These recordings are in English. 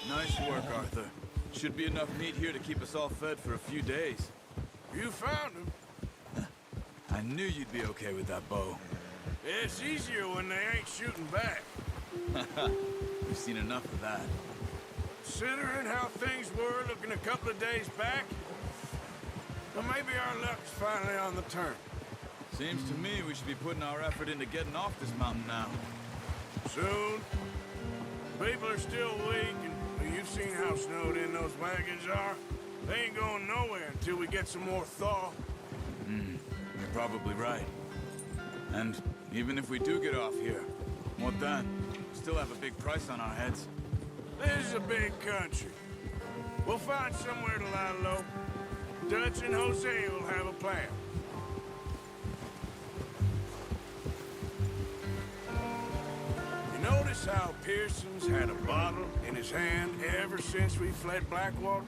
Nice work, Arthur. Should be enough meat here to keep us all fed for a few days. You found him. I knew you'd be okay with that bow. It's easier when they ain't shooting back. We've seen enough of that. Considering how things were looking a couple of days back, well, maybe our luck's finally on the turn. Seems to me we should be putting our effort into getting off this mountain now. Soon. People are still weak, and you've seen how snowed in those wagons are. They ain't going nowhere until we get some more thaw. You're probably right. And even if we do get off here, what then? We still have a big price on our heads. This is a big country. We'll find somewhere to lie low. Dutch and Jose will have a plan. You notice how Pearson's had a bottle in his hand ever since we fled Blackwater?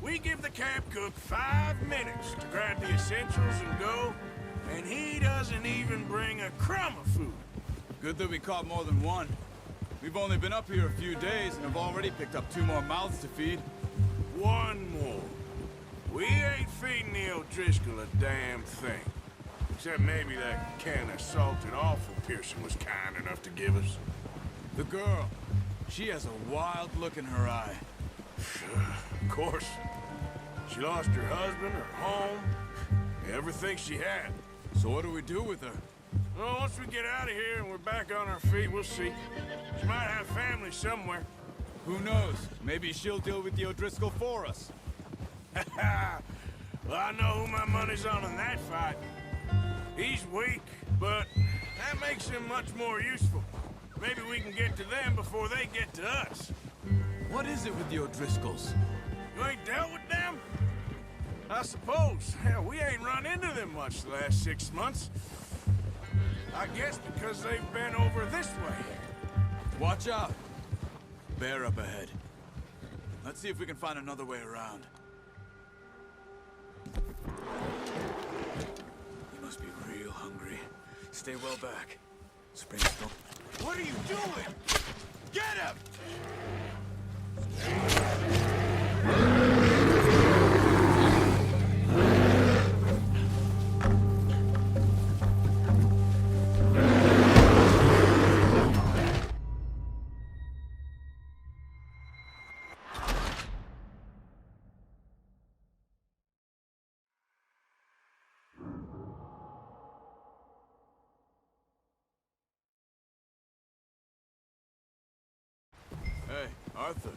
We give the camp cook 5 minutes to grab the essentials and go, and he doesn't even bring a crumb of food. Good that we caught more than one. We've only been up here a few days and have already picked up 2 more mouths to feed. One more. We ain't feeding the O'Driscoll a damn thing. Except maybe that can of salted offal Pearson was kind enough to give us. The girl, she has a wild look in her eye. Of course. She lost her husband, her home, everything she had. So what do we do with her? Well, once we get out of here and we're back on our feet, we'll see. She might have family somewhere. Who knows? Maybe she'll deal with the O'Driscoll for us. Well, I know who my money's on in that fight. He's weak, but that makes him much more useful. Maybe we can get to them before they get to us. What is it with the O'Driscolls? You ain't dealt with them? I suppose. Hell, we ain't run into them much the last 6 months. I guess because they've been over this way. Watch out. Bear up ahead. Let's see if we can find another way around. You must be real hungry. Stay well back. Spring's still... What are you doing? Get him! Hey, Arthur.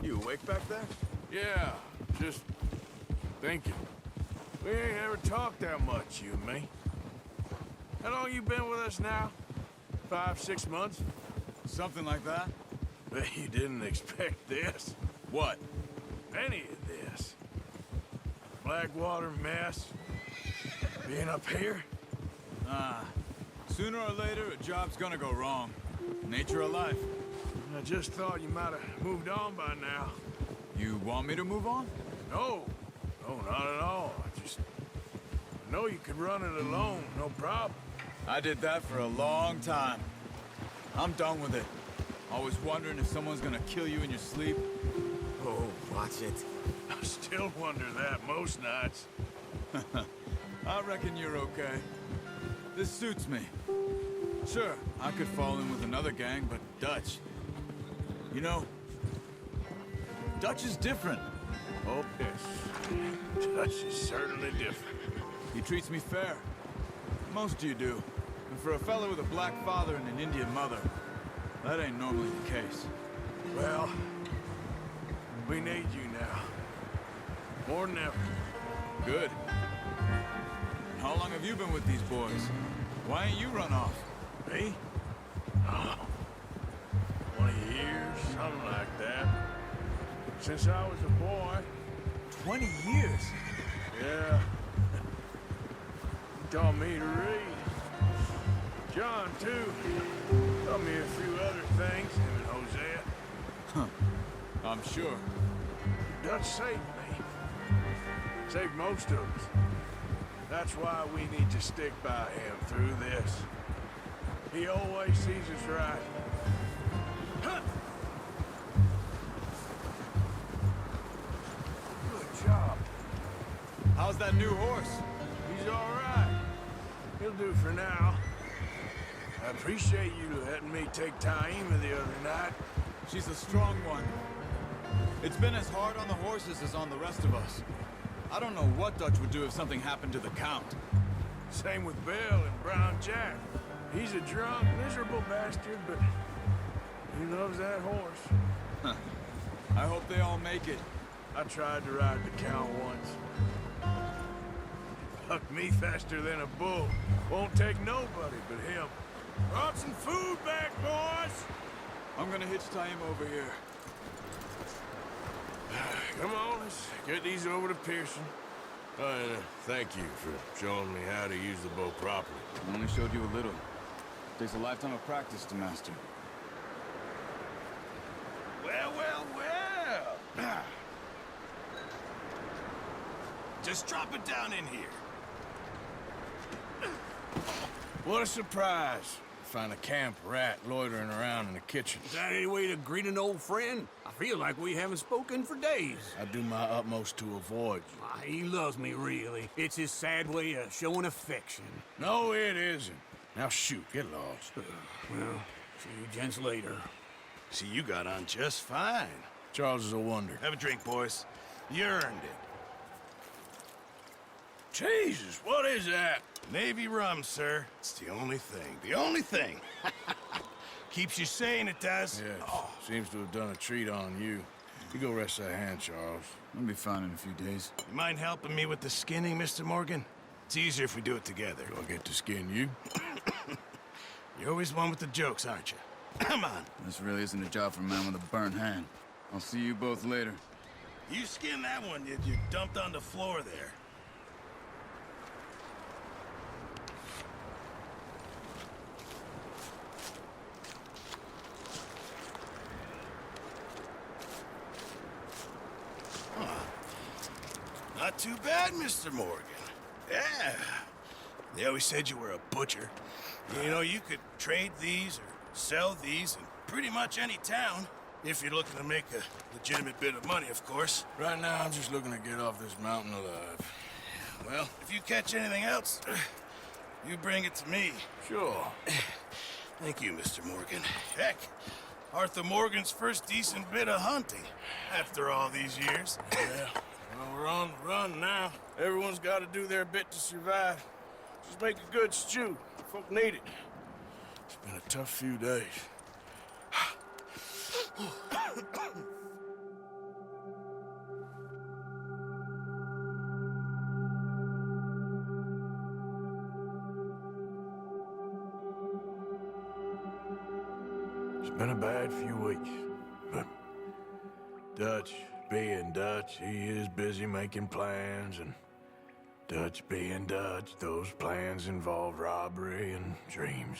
You awake back there? Yeah, just thinking. We ain't ever talked that much, you and me. How long you been with us now? 5, 6 months? Something like that? Bet you didn't expect this. What? Any of this. Blackwater mess. Being up here? Sooner or later, a job's gonna go wrong. Nature of life. I just thought you might have moved on by now. You want me to move on? No. No, not at all. I know you could run it alone, no problem. I did that for a long time. I'm done with it. Always wondering if someone's gonna kill you in your sleep. Oh, watch it. I still wonder that most nights. I reckon you're okay. This suits me. Sure, I could fall in with another gang, but Dutch... You know, Dutch is different. Oh, yes. Dutch is certainly different. He treats me fair. Most of you do. And for a fellow with a black father and an Indian mother, that ain't normally the case. Well, we need you now. More than ever. Good. How long have you been with these boys? Why ain't you run off? Me? Oh, 20 years, something like that. Since I was a boy. 20 years? Yeah. He taught me to read. John, too. Taught me a few other things, him and Hosea. Huh. I'm sure. Dutch saved me. Saved most of us. That's why we need to stick by him through this. He always sees us right. Huh. How's that new horse? He's all right. He'll do for now. I appreciate you letting me take Taima the other night. She's a strong one. It's been as hard on the horses as on the rest of us. I don't know what Dutch would do if something happened to the Count. Same with Bill and Brown Jack. He's a drunk, miserable bastard, but he loves that horse. I hope they all make it. I tried to ride the Count once. Bucked me faster than a bull. Won't take nobody but him. Brought some food back, boys! I'm gonna hitch Taima over here. Come on, let's get these over to Pearson. Thank you for showing me how to use the bow properly. I only showed you a little. Takes a lifetime of practice to master. Well, well, well! Just drop it down in here. What a surprise. Find a camp rat loitering around in the kitchen. Is that any way to greet an old friend? I feel like we haven't spoken for days. I do my utmost to avoid you. He loves me, really. It's his sad way of showing affection. No, it isn't. Now shoot, get lost. Well, see you gents later. See, you got on just fine. Charles is a wonder. Have a drink, boys. You earned it. Jesus, what is that? Navy rum, sir. It's the only thing. The only thing. Keeps you sane, it does. Yes, seems to have done a treat on you. You go rest that hand, Charles. I'll be fine in a few days. You mind helping me with the skinning, Mr. Morgan? It's easier if we do it together. Do I get to skin you? You're always one with the jokes, aren't you? Come on. This really isn't a job for a man with a burnt hand. I'll see you both later. You skin that one you dumped on the floor there. Not too bad, Mr. Morgan. Yeah. They always said you were a butcher. You know, you could trade these or sell these in pretty much any town. If you're looking to make a legitimate bit of money, of course. Right now, I'm just looking to get off this mountain alive. Well, if you catch anything else, you bring it to me. Sure. Thank you, Mr. Morgan. Heck, Arthur Morgan's first decent bit of hunting after all these years. Yeah. Well, we're on the run now. Everyone's got to do their bit to survive. Just make a good stew. Folk need it. It's been a tough few days. It's been a bad few weeks, but Dutch being Dutch, he is busy making plans, and Dutch being Dutch, those plans involve robbery and dreams.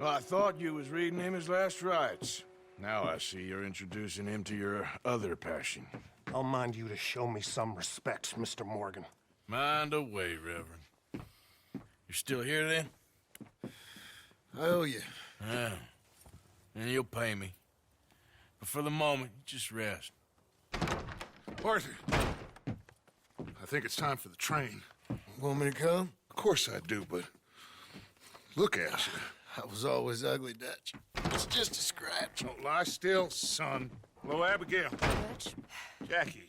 Well, I thought you was reading him his last rites. Now I see you're introducing him to your other passion. I'll mind you to show me some respect, Mr. Morgan. Mind away, Reverend. You're still here, then? I owe you. Yeah. And you'll pay me. But for the moment, just rest. Arthur, I think it's time for the train. Want me to come? Of course I do, but look at you. I was always ugly, Dutch. It's just a scratch. Don't lie still, son. Hello, Abigail. Dutch, Jackie.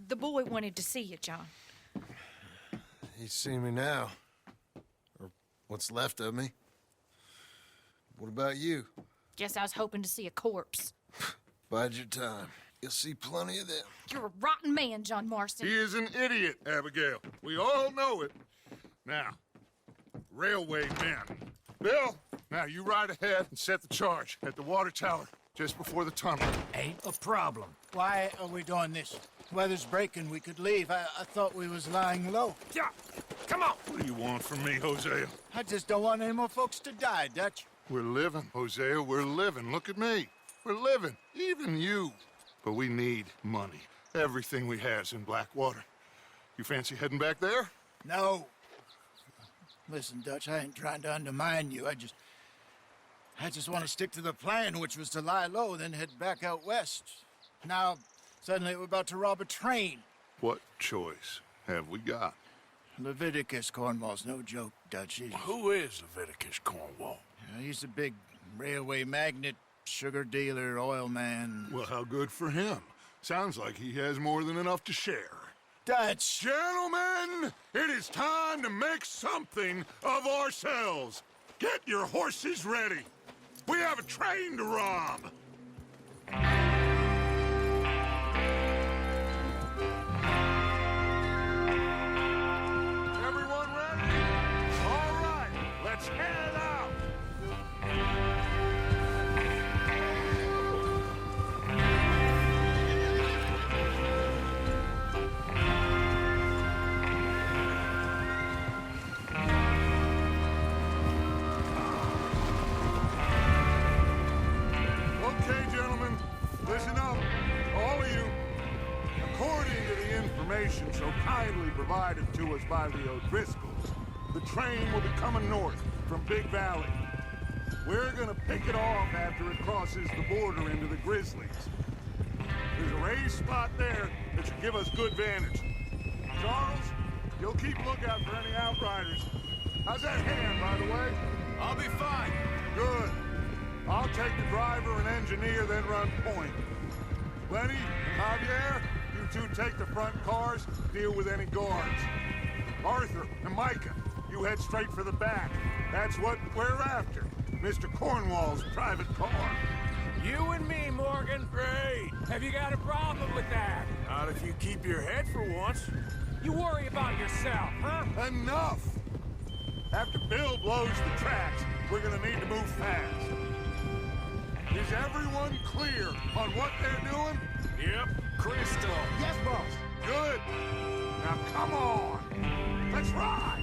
the boy wanted to see you, John. He's seen me now. Or what's left of me. What about you? Guess I was hoping to see a corpse. Bide your time. You'll see plenty of them. You're a rotten man, John Marston. He is an idiot, Abigail. We all know it. Now, railway men. Bill, now you ride ahead and set the charge at the water tower just before the tunnel. Ain't a problem. Why are we doing this? Weather's breaking. We could leave. I thought we was lying low. Yeah, come on. What do you want from me, Hosea? I just don't want any more folks to die, Dutch. We're living, Hosea. We're living. Look at me. We're living. Even you. But we need money. Everything we has in Blackwater. You fancy heading back there? No. Listen, Dutch, I ain't trying to undermine you. I just want to stick to the plan, which was to lie low, then head back out west. Now, suddenly we're about to rob a train. What choice have we got? Leviticus Cornwall's no joke, Dutch. Who is Leviticus Cornwall? He's a big railway magnate, sugar dealer, oil man. Well, how good for him. Sounds like he has more than enough to share. Dutch! Gentlemen, it is time to make something of ourselves. Get your horses ready. We have a train to rob. Everyone ready? All right, let's head out. Okay, gentlemen, listen up, all of you. According to the information so kindly provided to us by the O'Driscolls, the train will be coming north from Big Valley. We're gonna pick it off after it crosses the border into the Grizzlies. There's a raised spot there that should give us good vantage. Charles, you'll keep lookout for any outriders. How's that hand, by the way? I'll be fine. Good. I'll take the driver and engineer, then run point. Lenny and Javier, you two take the front cars, deal with any guards. Arthur and Micah, you head straight for the back. That's what we're after. Mr. Cornwall's private car. You and me, Morgan. Great. Have you got a problem with that? Not if you keep your head for once. You worry about yourself, huh? Enough! After Bill blows the tracks, we're gonna need to move fast. Is everyone clear on what they're doing? Yep. Crystal. Yes, boss. Good. Now come on. Let's ride.